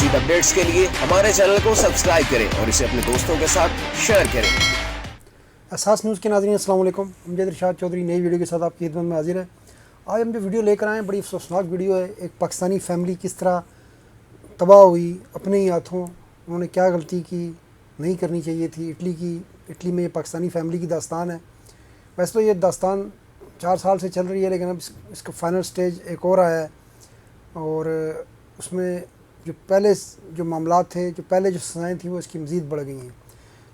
مزید اپڈیٹس کے لیے ہمارے چینل کو سبسکرائب کریں اور اسے اپنے دوستوں کے ساتھ شیئر کریں۔ اساس نیوز کے ناظرین السلام علیکم، امجد ارشاد چودھری نئی ویڈیو کے ساتھ آپ کی خدمت میں حاضر ہے۔ آج ہم جو ویڈیو لے کر آئے ہیں بڑی افسوسناک ویڈیو ہے۔ ایک پاکستانی فیملی کس طرح تباہ ہوئی اپنے ہی ہاتھوں، انہوں نے کیا غلطی کی، نہیں کرنی چاہیے تھی۔ اٹلی میں یہ پاکستانی فیملی کی داستان ہے۔ ویسے تو یہ داستان 4 سال سے چل رہی ہے، لیکن اب اس کا فائنل سٹیج ایک اور آیا ہے، اور اس میں جو معاملات تھے، جو سزائیں تھیں، وہ اس کی مزید بڑھ گئی ہیں۔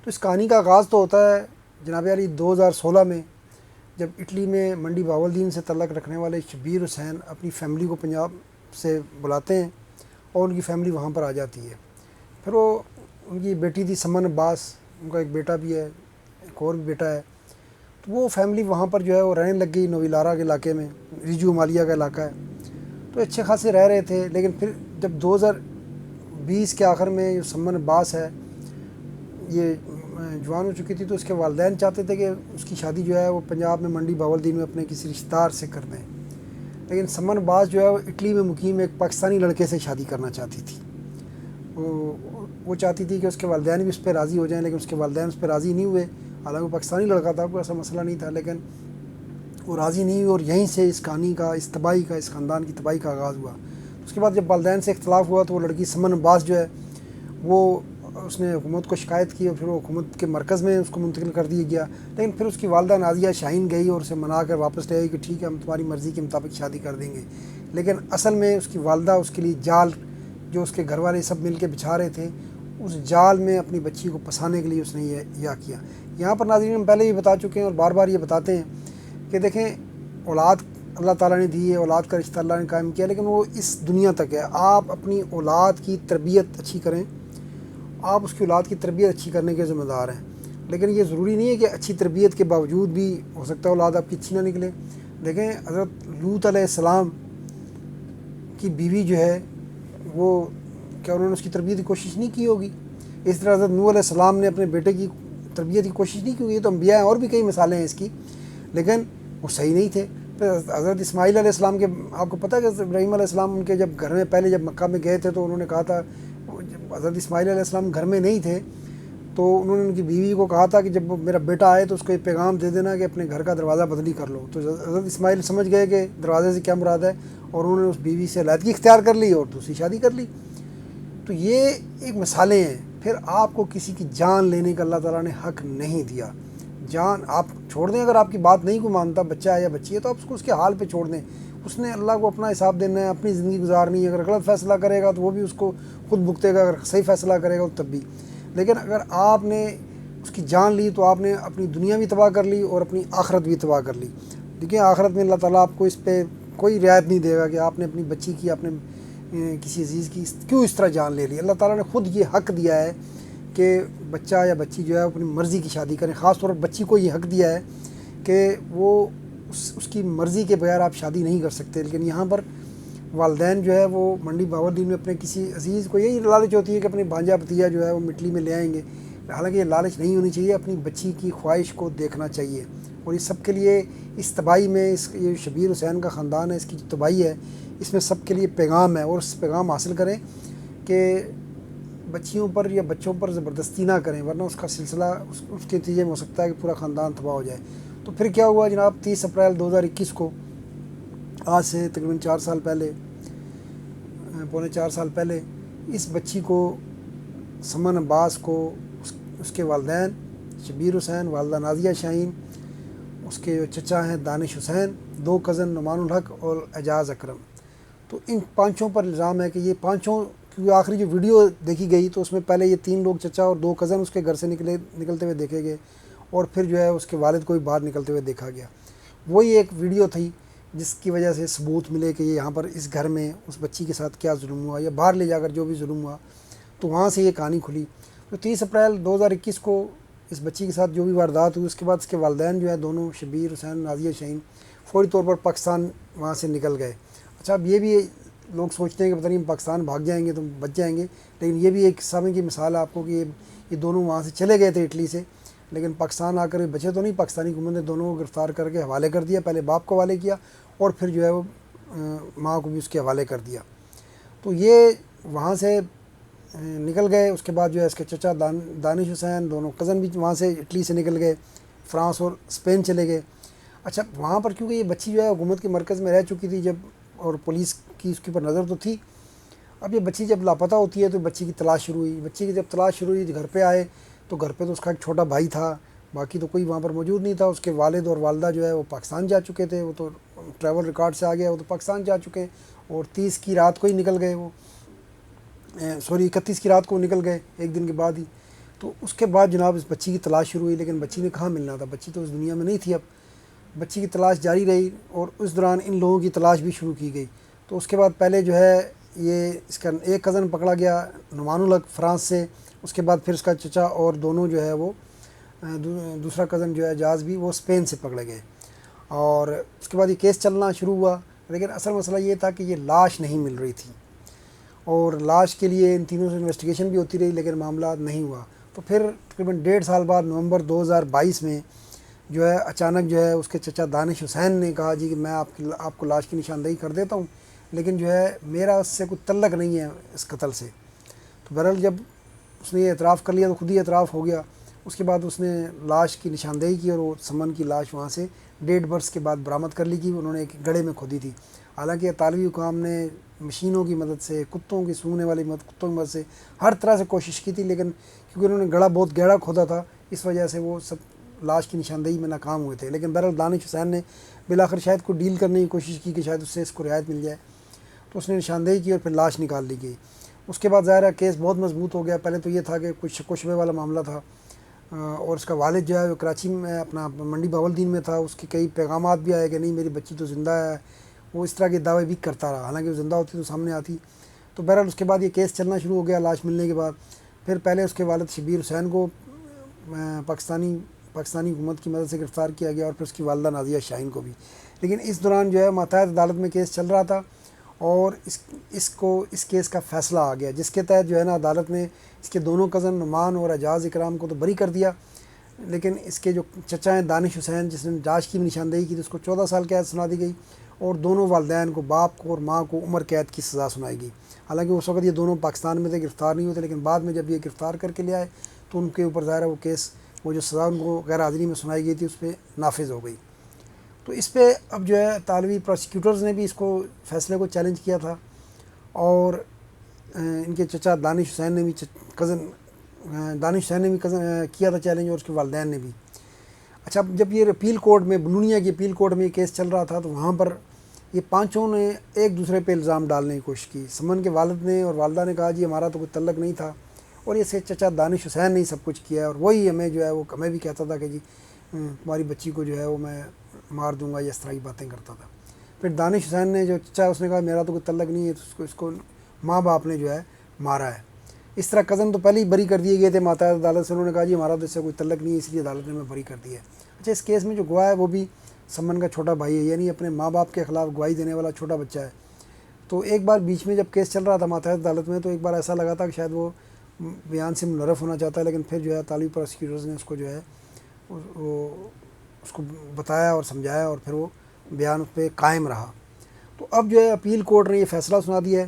تو اس کہانی کا آغاز تو ہوتا ہے جناب علی 2016 میں، جب اٹلی میں منڈی بہاولدین سے تعلق رکھنے والے شبیر حسین اپنی فیملی کو پنجاب سے بلاتے ہیں اور ان کی فیملی وہاں پر آ جاتی ہے۔ پھر وہ ان کی بیٹی تھی سمن عباس، ان کا ایک بیٹا بھی ہے، ایک اور بھی بیٹا ہے۔ تو وہ فیملی وہاں پر جو ہے وہ رہنے لگ گئی نویلارا کے علاقے میں، ریجو مالیہ کا علاقہ ہے۔ تو اچھے خاصے رہ رہے تھے، لیکن پھر جب 2020 کے آخر میں جو سمن عباس ہے یہ جوان ہو چکی تھی، تو اس کے والدین چاہتے تھے کہ اس کی شادی جو ہے وہ پنجاب میں منڈی بہاولدین میں اپنے کسی رشتہ دار سے کر دیں، لیکن سمن عباس جو ہے وہ اٹلی میں مقیم ایک پاکستانی لڑکے سے شادی کرنا چاہتی تھی۔ وہ چاہتی تھی کہ اس کے والدین بھی اس پہ راضی ہو جائیں، لیکن اس کے والدین اس پہ راضی نہیں ہوئے۔ حالانکہ وہ پاکستانی لڑکا تھا، کوئی ایسا مسئلہ نہیں تھا، لیکن وہ راضی نہیں ہوئے، اور یہیں سے اس کہانی کا، اس تباہی کا، اس خاندان کی تباہی کا آغاز ہوا۔ اس کے بعد جب والدین سے اختلاف ہوا تو وہ لڑکی سمن عباس جو ہے وہ اس نے حکومت کو شکایت کی، اور پھر وہ حکومت کے مرکز میں اس کو منتقل کر دیا گیا۔ لیکن پھر اس کی والدہ نازیہ شاہین گئی اور اسے منا کر واپس لے آئی کہ ٹھیک ہے، ہم تمہاری مرضی کے مطابق شادی کر دیں گے۔ لیکن اصل میں اس کی والدہ اس کے لیے جال جو اس کے گھر والے سب مل کے بچھا رہے تھے، اس جال میں اپنی بچی کو پھنسانے کے لیے اس نے یہ کیا۔ یہاں پر ناظرین ہم پہلے یہ بتا چکے ہیں اور بار بار یہ بتاتے ہیں کہ دیکھیں، اولاد اللہ تعالیٰ نے دی ہے، اولاد کا رشتہ اللہ نے قائم کیا، لیکن وہ اس دنیا تک ہے۔ آپ اپنی اولاد کی تربیت اچھی کریں، آپ اس کی اولاد کی تربیت اچھی کرنے کے ذمہ دار ہیں، لیکن یہ ضروری نہیں ہے کہ اچھی تربیت کے باوجود بھی ہو سکتا ہے اولاد آپ کی اچھی نہ نکلے۔ دیکھیں، حضرت لوط علیہ السلام کی بیوی جو ہے وہ کیا انہوں نے اس کی تربیت کی کوشش نہیں کی ہوگی؟ اس طرح حضرت نوح علیہ السلام نے اپنے بیٹے کی تربیت کی کوشش نہیں کی ہوگی۔ یہ تو انبیاء ہیں، اور بھی کئی مثالیں ہیں اس کی، لیکن وہ صحیح نہیں تھے۔ پھر حضرت اسماعیل علیہ السلام کے، آپ کو پتہ ہے کہ ابراہیم علیہ السلام ان کے جب گھر میں پہلے جب مکہ میں گئے تھے تو انہوں نے کہا تھا، حضرت اسماعیل علیہ السلام گھر میں نہیں تھے تو انہوں نے ان کی بیوی کو کہا تھا کہ جب میرا بیٹا آئے تو اس کو یہ پیغام دے دینا کہ اپنے گھر کا دروازہ بدلی کر لو۔ تو حضرت اسماعیل سمجھ گئے کہ دروازے سے کیا مراد ہے، اور انہوں نے اس بیوی سے علیحدگی اختیار کر لی اور دوسری شادی کر لی۔ تو یہ ایک مثالیں ہیں۔ پھر آپ کو کسی کی جان لینے کا اللہ تعالیٰ نے حق نہیں دیا۔ جان آپ چھوڑ دیں، اگر آپ کی بات نہیں کو مانتا، بچہ ہے یا بچی ہے، تو آپ اس کو اس کے حال پہ چھوڑ دیں۔ اس نے اللہ کو اپنا حساب دینا ہے، اپنی زندگی گزارنی ہے۔ اگر غلط فیصلہ کرے گا تو وہ بھی اس کو خود بھگتے گا، اگر صحیح فیصلہ کرے گا تب بھی۔ لیکن اگر آپ نے اس کی جان لی تو آپ نے اپنی دنیا بھی تباہ کر لی اور اپنی آخرت بھی تباہ کر لی۔ دیکھیں، آخرت میں اللہ تعالیٰ آپ کو اس پہ کوئی رعایت نہیں دے گا کہ آپ نے اپنی بچی کی، آپ نے کسی عزیز کی کیوں اس طرح جان لے لی۔ اللہ تعالیٰ نے خود یہ حق دیا ہے کہ بچہ یا بچی جو ہے اپنی مرضی کی شادی کریں۔ خاص طور پر بچی کو یہ حق دیا ہے کہ وہ اس کی مرضی کے بغیر آپ شادی نہیں کر سکتے۔ لیکن یہاں پر والدین جو ہے وہ منڈی بہاولدین میں اپنے کسی عزیز کو یہی لالچ ہوتی ہے کہ اپنی بھانجا بھتیجا جو ہے وہ اٹلی میں لے آئیں گے۔ حالانکہ یہ لالچ نہیں ہونی چاہیے، اپنی بچی کی خواہش کو دیکھنا چاہیے۔ اور اس سب کے لیے اس تباہی میں یہ شبیر حسین کا خاندان ہے، اس کی جو تباہی ہے، اس میں سب کے لیے پیغام ہے، اور اس پیغام حاصل کریں کہ بچیوں پر یا بچوں پر زبردستی نہ کریں، ورنہ اس کا سلسلہ اس کے نتیجے میں ہو سکتا ہے کہ پورا خاندان تباہ ہو جائے۔ تو پھر کیا ہوا جناب، 30 اپریل 2021 کو، آج سے تقریباً 4 سال پہلے، پونے 4 سال پہلے، اس بچی کو، سمن عباس کو، اس کے والدین شبیر حسین، والدہ نازیہ شاہین، اس کے جو چچا ہیں دانش حسین، 2 کزن نعمان الحق اور اعجاز اکرم، تو ان 5 پر الزام ہے کہ یہ 5، کیونکہ آخری جو ویڈیو دیکھی گئی تو اس میں پہلے یہ 3 لوگ، چچا اور 2 کزن، اس کے گھر سے نکلتے ہوئے دیکھے گئے، اور پھر جو ہے اس کے والد کو بھی باہر نکلتے ہوئے دیکھا گیا۔ وہی ایک ویڈیو تھی جس کی وجہ سے ثبوت ملے کہ یہ یہاں پر اس گھر میں اس بچی کے ساتھ کیا ظلم ہوا، یا باہر لے جا کر جو بھی ظلم ہوا، تو وہاں سے یہ کہانی کھلی۔ تو 30 اپریل 2021 کو اس بچی کے ساتھ جو بھی واردات ہوئی، اس کے بعد اس کے والدین جو ہے دونوں، شبیر حسین، نازیہ شاہین، فوری طور پر پاکستان وہاں سے نکل گئے۔ اچھا، اب یہ بھی لوگ سوچتے ہیں کہ پتہ نہیں ہم پاکستان بھاگ جائیں گے تو بچ جائیں گے، لیکن یہ بھی ایک سامنے کی مثال ہے آپ کو کہ یہ دونوں وہاں سے چلے گئے تھے اٹلی سے، لیکن پاکستان آ کر بچے تو نہیں۔ پاکستانی حکومت نے دونوں کو گرفتار کر کے حوالے کر دیا، پہلے باپ کو حوالے کیا اور پھر جو ہے وہ ماں کو بھی اس کے حوالے کر دیا۔ تو یہ وہاں سے نکل گئے. اس کے بعد جو ہے اس کے چچا دانش حسین دونوں کزن بھی وہاں سے اٹلی سے نکل گئے, فرانس اور اسپین چلے گئے. اچھا وہاں پر کیونکہ یہ بچی جو ہے حکومت کے مرکز میں رہ چکی تھی جب, اور پولیس کی اس کے اوپر نظر تو تھی. اب یہ بچی جب لاپتہ ہوتی ہے تو بچی کی تلاش شروع ہوئی. بچی کی جب تلاش شروع ہوئی گھر پہ آئے تو گھر پہ تو اس کا ایک چھوٹا بھائی تھا, باقی تو کوئی وہاں پر موجود نہیں تھا. اس کے والد اور والدہ جو ہے وہ پاکستان جا چکے تھے, وہ تو ٹریول ریکارڈ سے آ گیا, وہ تو پاکستان جا چکے, اور 30 کی رات کو ہی نکل گئے وہ, 31 کی رات کو نکل گئے ایک دن کے بعد ہی. تو اس کے بعد جناب اس بچی کی تلاش شروع ہوئی, لیکن بچی نے کہاں ملنا تھا, بچی تو اس دنیا میں نہیں تھی. اب بچی کی تلاش جاری رہی اور اس دوران ان لوگوں کی تلاش بھی شروع کی گئی. تو اس کے بعد پہلے جو ہے یہ اس کا ایک کزن پکڑا گیا نعمان الحق فرانس سے, اس کے بعد پھر اس کا چچا اور دونوں جو ہے وہ دوسرا کزن جو ہے اعجاز بھی وہ اسپین سے پکڑے گئے. اور اس کے بعد یہ کیس چلنا شروع ہوا, لیکن اصل مسئلہ یہ تھا کہ یہ لاش نہیں مل رہی تھی, اور لاش کے لیے ان تینوں سے انویسٹیگیشن بھی ہوتی رہی لیکن معاملات نہیں ہوا. تو پھر تقریباً 1.5 سال بعد نومبر 2022 میں جو ہے اچانک جو ہے اس کے چچا دانش حسین نے کہا جی کہ میں آپ کو لاش کی نشاندہی کر دیتا ہوں, لیکن جو ہے میرا اس سے کوئی تعلق نہیں ہے اس قتل سے. تو بہرحال جب اس نے یہ اعتراف کر لیا تو خود ہی اعتراف ہو گیا. اس کے بعد اس نے لاش کی نشاندہی کی اور وہ سمن کی لاش وہاں سے 1.5 برس کے بعد برآمد کر لی کی, انہوں نے ایک گڑھے میں کھودی تھی. حالانکہ اطالوی حکام نے مشینوں کی مدد سے, کتوں کی سونگنے والی کتوں کی مدد سے ہر طرح سے کوشش کی تھی, لیکن کیونکہ انہوں نے گڑھا بہت گہرا کھودا تھا اس وجہ سے وہ سب لاش کی نشاندہی میں ناکام ہوئے تھے. لیکن بہرحال دانش حسین نے بالآخر شاید کو ڈیل کرنے کی کوشش کی کہ شاید اس سے اس کو رعایت مل جائے, تو اس نے نشاندہی کی اور پھر لاش نکال لی گئی. اس کے بعد ظاہر ہے کیس بہت مضبوط ہو گیا. پہلے تو یہ تھا کہ کچھ شک و شبے والا معاملہ تھا, اور اس کا والد جو ہے وہ کراچی میں اپنا منڈی بہاولدین میں تھا. اس کے کئی پیغامات بھی آئے کہ نہیں میری بچی تو زندہ ہے, وہ اس طرح کے دعوے بھی کرتا رہا, حالانکہ وہ زندہ ہوتی تو سامنے آتی. تو بہرحال اس کے بعد یہ کیس چلنا شروع ہو گیا لاش ملنے کے بعد. پھر پہلے اس کے والد شبیر حسین کو پاکستانی حکومت کی مدد سے گرفتار کیا گیا, اور پھر اس کی والدہ نازیہ شاہین کو بھی. لیکن اس دوران جو ہے ماتحت عدالت میں کیس چل رہا تھا, اور اس کیس کا فیصلہ آ گیا جس کے تحت جو ہے نا عدالت نے اس کے دونوں کزن نعمان اور اعجاز اکرام کو تو بری کر دیا, لیکن اس کے جو چچا ہیں دانش حسین جس نے لاش کی نشاندہی کی تو اس کو 14 سال قید سنا دی گئی, اور دونوں والدین کو, باپ کو اور ماں کو عمر قید کی سزا سنائی گئی. حالانکہ اس وقت یہ دونوں پاکستان میں تھے, گرفتار نہیں ہوتے, لیکن بعد میں جب یہ گرفتار کر کے لے آئے تو ان کے اوپر ظاہر ہے وہ کیس, وہ جو سزا ان کو غیر حاضری میں سنائی گئی تھی اس پہ نافذ ہو گئی. تو اس پہ اب جو ہے اطالوی پروسیکیوٹرز نے بھی اس کو فیصلے کو چیلنج کیا تھا, اور ان کے چچا دانش حسین نے بھی کیا تھا چیلنج, اور اس کے والدین نے بھی. اچھا جب یہ اپیل کورٹ میں, بلونیا کی اپیل کورٹ میں یہ کیس چل رہا تھا تو وہاں پر یہ پانچوں نے ایک دوسرے پہ الزام ڈالنے کی کوشش کی. سمن کے والد نے اور والدہ نے کہا جی ہمارا تو کوئی تعلق نہیں تھا, اور یہ چچا دانش حسین نے ہی سب کچھ کیا, اور وہی ہمیں جو ہے وہ ہمیں بھی کہتا تھا کہ جی تمہاری بچی کو جو ہے وہ میں مار دوں گا, یا اس طرح کی باتیں کرتا تھا. پھر دانش حسین نے جو چچا اس نے کہا میرا تو کوئی تعلق نہیں ہے, تو اس کو ماں باپ نے جو ہے مارا ہے. اس طرح کزن تو پہلے ہی بری کر دیے گئے تھے ماتحت عدالت سے, انہوں نے کہا جی ہمارا تو اس سے کوئی تعلق نہیں ہے, اس لیے عدالت نے ہمیں بری کر دیا ہے. اچھا اس کیس میں جو گواہ ہے وہ بھی سمن کا چھوٹا بھائی ہے, یعنی اپنے ماں باپ کے خلاف گواہی دینے والا چھوٹا بچہ ہے. تو ایک بار بیچ میں جب کیس چل رہا تھا ماتحت عدالت میں, تو ایک بار ایسا لگا تھا کہ شاید وہ بیان سے منحرف ہونا چاہتا ہے, لیکن پھر جو ہے اطالوی پروسیکیوٹرز نے اس کو جو ہے اس کو بتایا اور سمجھایا, اور پھر وہ بیان اس پہ قائم رہا. تو اب جو ہے اپیل کورٹ نے یہ فیصلہ سنا دیا ہے,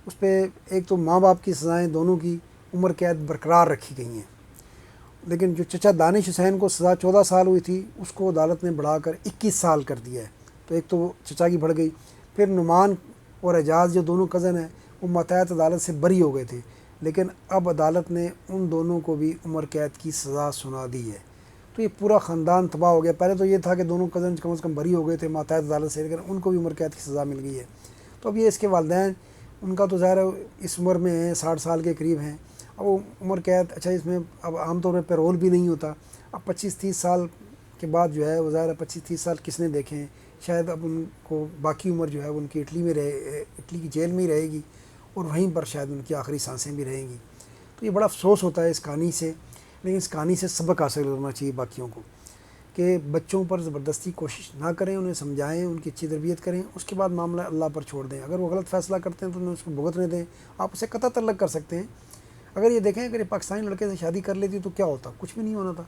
اس پہ ایک تو ماں باپ کی سزائیں دونوں کی عمر قید برقرار رکھی گئی ہیں, لیکن جو چچا دانش حسین کو سزا 14 سال ہوئی تھی اس کو عدالت نے بڑھا کر 21 سال کر دیا ہے. تو ایک تو وہ چچا کی بڑھ گئی. پھر نعمان اور اعجاز جو دونوں کزن ہیں وہ ماتحت عدالت سے بری ہو گئے تھے, لیکن اب عدالت نے ان دونوں کو بھی عمر قید کی سزا سنا دی ہے. تو یہ پورا خاندان تباہ ہو گیا. پہلے تو یہ تھا کہ دونوں کزن کم از کم بری ہو گئے تھے ماتحت عدالت سے, لیکن ان کو بھی عمر قید کی سزا مل گئی ہے. تو اب یہ اس کے والدین, ان کا تو ظاہر ہے اس عمر میں ہیں, 60 سال کے قریب ہیں. اب وہ عمر قید, اچھا اس میں اب عام طور پہ پیرول بھی نہیں ہوتا. اب 25-30 سال کے بعد جو ہے وہ ظاہر ہے 25-30 سال کس نے دیکھے ہیں, شاید اب ان کو باقی عمر جو ہے وہ ان کی اٹلی کی جیل میں ہی رہے گی, اور وہیں پر شاید ان کی آخری سانسیں بھی رہیں گی. تو یہ بڑا افسوس ہوتا ہے اس کہانی سے, لیکن اس کہانی سے سبق حاصل کرنا چاہیے باقیوں کو کہ بچوں پر زبردستی کوشش نہ کریں, انہیں سمجھائیں, ان کی اچھی تربیت کریں, اس کے بعد معاملہ اللہ پر چھوڑ دیں. اگر وہ غلط فیصلہ کرتے ہیں تو انہیں اس کو بھگتنے دیں. آپ اسے قطع تعلق کر سکتے ہیں. اگر یہ دیکھیں اگر یہ پاکستانی لڑکے سے شادی کر لیتی تو کیا ہوتا, کچھ بھی نہیں ہونا تھا.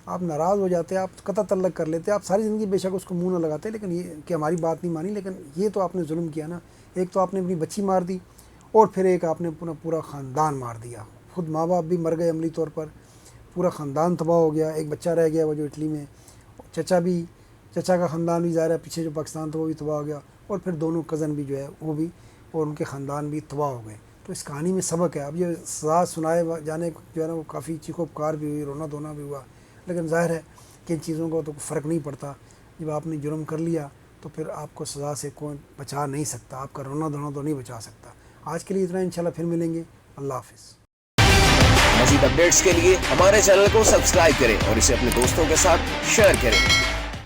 آپ ناراض ہو جاتے, آپ قطع تعلق کر لیتے, آپ ساری زندگی بے شک اس کو منہ نہ لگاتے, لیکن یہ کہ ہماری بات نہیں مانی, لیکن یہ تو آپ نے ظلم کیا نا. ایک تو آپ نے اپنی بچی مار دی, اور پھر ایک آپ نے پورا خاندان مار دیا. خود ماں باپ بھی مر گئے عملی طور پر, پورا خاندان تباہ ہو گیا. ایک بچہ رہ گیا وہ جو اٹلی میں, چچا کا خاندان بھی ظاہر ہے پیچھے جو پاکستان تھا وہ بھی تباہ ہو گیا, اور پھر دونوں کزن بھی جو ہے وہ بھی اور ان کے خاندان بھی تباہ ہو گئے. تو اس کہانی میں سبق ہے. اب یہ سزا سنائے جانے جو ہے نا وہ کافی چیخو پکار بھی ہوئی, رونا دھونا بھی ہوا, لیکن ظاہر ہے کہ ان چیزوں کا تو فرق نہیں پڑتا. جب آپ نے جرم کر لیا تو پھر آپ کو سزا سے کوئی بچا نہیں سکتا, آپ کا رونا دھونا تو نہیں بچا سکتا. آج کے لیے اتنا, انشاءاللہ پھر ملیں گے. اللہ حافظ. مزید اپڈیٹس کے لیے ہمارے چینل کو سبسکرائب کریں اور اسے اپنے دوستوں کے ساتھ شیئر کریں.